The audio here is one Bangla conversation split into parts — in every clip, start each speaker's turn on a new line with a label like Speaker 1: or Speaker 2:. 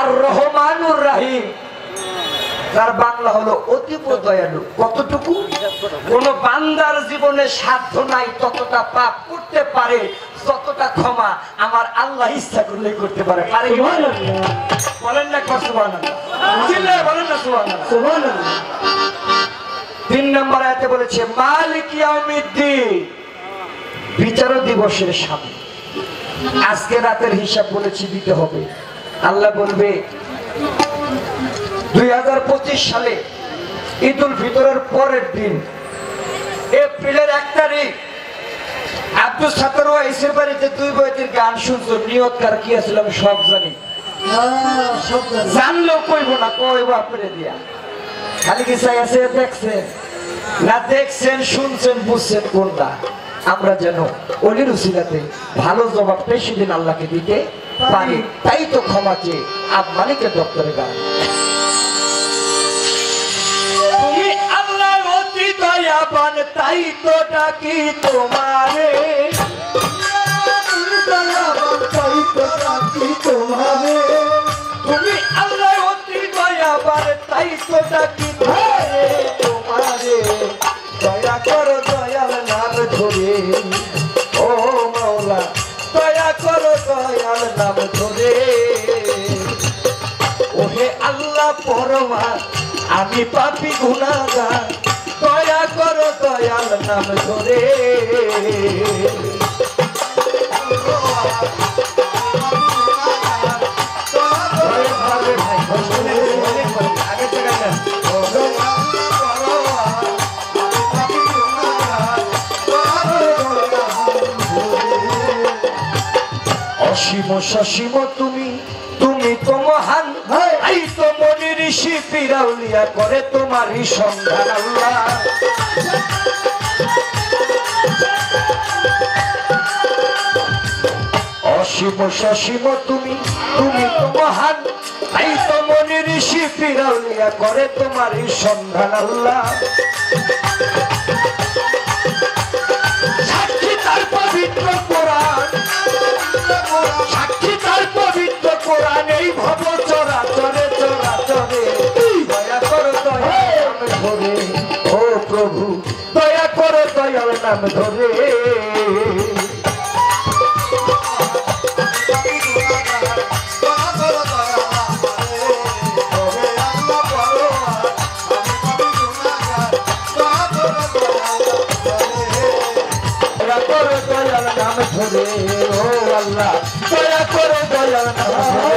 Speaker 1: আর রহমানুর রাহিম, তার বাংলা হলো অতীব দয়ালু। কতটুকু? কোন বান্দার জীবনে সাধ্য নাই ততটা পাপ করতে পারে যতটা ক্ষমা আমার আল্লাহ ইচ্ছা করলে করতে পারে। পারে কি বলেন না? সুবহানাল্লাহ, বলেন না সুবহানাল্লাহ। 3 নম্বর আয়াতে বলেছে মালিক ইয়াউমিদ্দিন, বিচার দিবসের সামনে আজকে রাতের হিসাব বলেছি দিতে হবে। আল্লাহ বলবে 2025 সালে ঈদুল ফিতরের পরের দিন এপ্রিলের 1 তারিখ আব্দুল সাত্তার ওয়াইসের বাড়িতে 2 বইতের গান শুনছো। নিয়তকার কি আছিল আমি সব জানি, জানলেও কইব না, কইব আপনারে দিয়া। খালি কি চাই আছে দেখছেন না, দেখছেন শুনছেন বুঝছেন কোনটা? আমরা যেন অলির উসিলাতে ভালো জবাবটাই সেদিন আল্লাহকে দিতে পারি। তাই তো ক্ষমা চেয়ে মালিকের দপ্তরে গান। তুমি আল্লাহ অতি দয়াবান, তাই তো ডাকি তোমারে, তাই তো ডাকি তোমারে। তুমি আল্লাহ অতি দয়াবান, তাই তো ডাকি তোমারে। দয়া করো দয়াল নাম ধরে, ও মাওলা দয়া করো দয়াল নাম ধরে। ওহে আল্লাহ পরমা আমি পাপী গুনাহগার, দয়া করো দয়াল নাম ধরে। অসীম সসীম তুমি, তুমি তো মহান, এই তো মনি ঋষি পিরাউলিয়া করে তোমারই সন্ধান আল্লাহ। অসীম সসীম তুমি, তুমি তো মহান, এই তো মনি ঋষি পিরাউলিয়া করে তোমারই সন্ধান আল্লাহ। সাক্ষী তার পবিত্র কোরআন, সাক্ষী তার পবিত্র কোরআন, এই ভব চরাচরে চরাচরে। দয়া করো দয়াল নাম ধরে, ও প্রভু দয়া করো দয়াল নাম ধরে। নাম ধরে, ও আল্লাহ দয়া করে দয়াল নাম ধরে।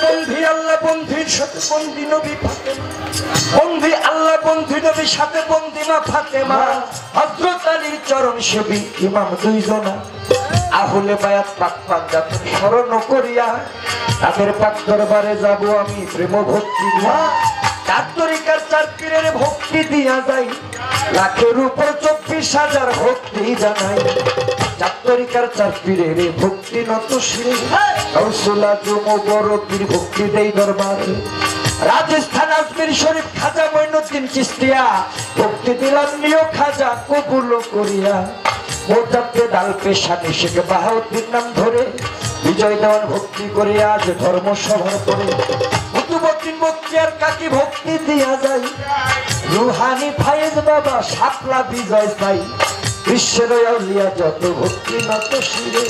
Speaker 1: বন্ধি আল্লাহ বন্ধির সাথে বন্দি নবী ফাতেমা, বন্দি আল্লাহ বন্ধি নবীর সাথে বন্দি মা ফাতেমা, হযরত আলীর চরণ সেবী ইমাম 2 জনা। আহলে বায়াত পাক পাঞ্জাতন স্মরণ করিয়া তাদের পাক দরবারে যাব আমি প্রেম ভক্তি দিয়া। 4 তরিকার 4 পীরের ভক্তি দিয়া যাই, লাখের উপর 24,000 ভক্তি জানাই। 4 তরিকার 4 পীরের ভক্তি নত শিরে, গাউসুল আজম বড় পীর ভক্তি দেই দরবারে। রাজস্থান আজমির শরীফ খাজা মঈনুদ্দিন চিশতিয়া, ভক্তি দিলাম নিও খাজা কবুল করিয়া। মোজাদ্দেদ আল পেশানি শেখ বাহাউদ্দিন নাম ধরে, বিজয় দেওয়ান ভক্তি করে আজ ধর্ম সভার করে। কুতুবউদ্দিন বখতিয়ার কাকি ভক্তি দিয়া যায়, রুহানি ফায়েজ বাবা শাপলা বিজয় চাই। বিশ্বের আউলিয়া যত ভক্তি নত শিরে,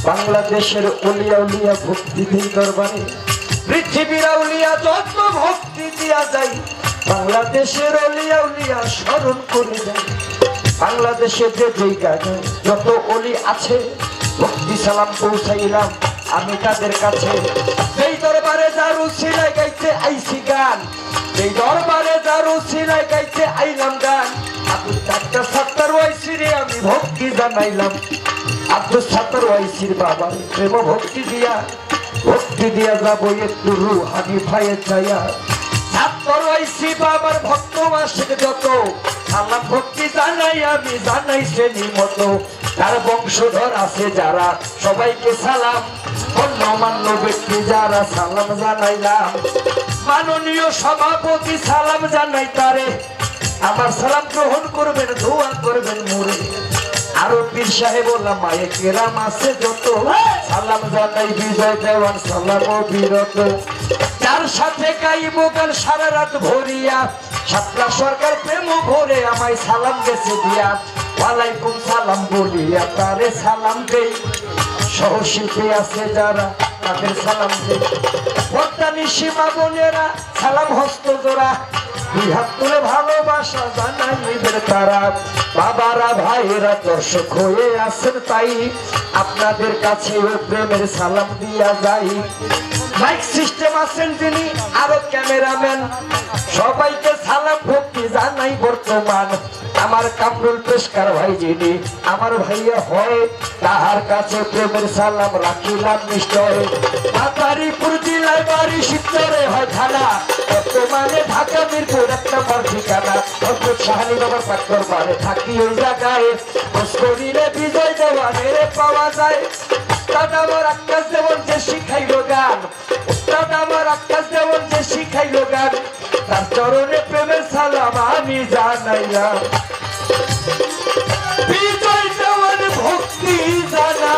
Speaker 1: বাংলাদেশের ওলিয়া উলিয়া ভক্তি দিই দরবারে। পৃথিবীর আউলিয়া যত ভক্তি দিয়া যায়, বাংলাদেশের ওলিয়া উলিয়া স্মরণ করে যায়। বাংলাদেশে যে জায়গায় যত ওলি আছে, ভক্তি সালাম পৌঁছাইলাম আমি তাদের কাছে। সেই দরবারে যার উসিলায় গাইতে আইছি গান, সেই দরবারে যার উসিলায় গাইতে আইলাম গান। আব্দুল সাত্তার ওয়াইসিরে আমি ভক্তি জানাইলাম। আব্দুল সাত্তার ওয়াইসির বাবা প্রেম ভক্তি দিয়া যাবো একটু রুহানি ফায়ে চাইয়া। সাত্তার ওয়াইসি বাবার ভক্ত মাসে যত, সালাম ভক্তি জানাই আমি জানাই শ্রেণী মতো। তার বংশধর আছে যারা সবাইকে সালাম, গণ্যমান্য ব্যক্তি যারা সালাম জানাইলাম, মাননীয় সভাপতি সালাম জানাই তারে, আমার সালাম গ্রহণ করবেন, দোয়া করবেন মোরে। আরো পীর সাহেব ওলামা মায়ে কেরাম আছে যত, সালাম জানাই বিজয় দেওয়ান সালাম বিরত, যার সাথে গাইব গান সারা রাত ভরিয়া, সাতটা সরকার প্রেম ভরে আমায় সালাম গেছে দিয়া, ওয়ালাইকুম সালাম বলিয়া তারে সালাম দেই। সহশিল্পী আছে যারা তাদের সালাম দেই, বর্তানি সীমা বোনেরা সালাম হস্ত জোড়া, দুই হাত তুলে ভালোবাসা জানাই নিবেন তারা। বাবারা ভাইয়েরা দর্শক হয়ে আছেন তাই, আপনাদের কাছে ওই প্রেমের সালাম দিয়া যাই। মাইক সিস্টেম আছেন যিনি আরো ক্যামেরাম্যান, সবাইকে সালাম ভক্তি জানাই বর্তমান। আমার কামরুল পেশকার ভাই যিনি আমার ভাইয়া হয়, তাহার কাছে প্রেমের সালাম রাখিলাম নিশ্চয়। মাতারিপুর জেলায় বাড়ি শিবচরে হয় থানা, বর্তমানে ঢাকা মিরপুর 1 নম্বর ঠিকানা। অদ্ভুত সাহানি বাবার পাটকর বারে থাকি ওই জায়গায়, শরীরে বিজয় দেওয়ানের পাওয়া যায়। দাদা আমার আকাশ দেবন যে শিখাইলো গান, দাদা আমার আকাশ দেবন যে শিখাইলো গান, তার চরণে প্রেমের সালাম আমি জানাইলাম। বিজয় দেওয়ান ভক্তি জানা,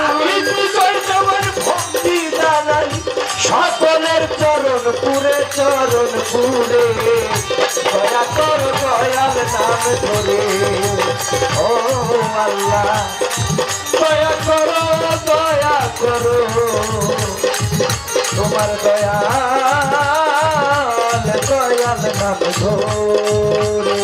Speaker 1: আমি বিজয় দেওয়ান ভক্তি জানাই, সকলের চরণ পুরে চরণ পুরে, দয়া কর দয়াল নাম ধরে। ও আল্লাহ দয়া করো দয়া করো, তোমার দয়াল দয়াল নাম ধরে।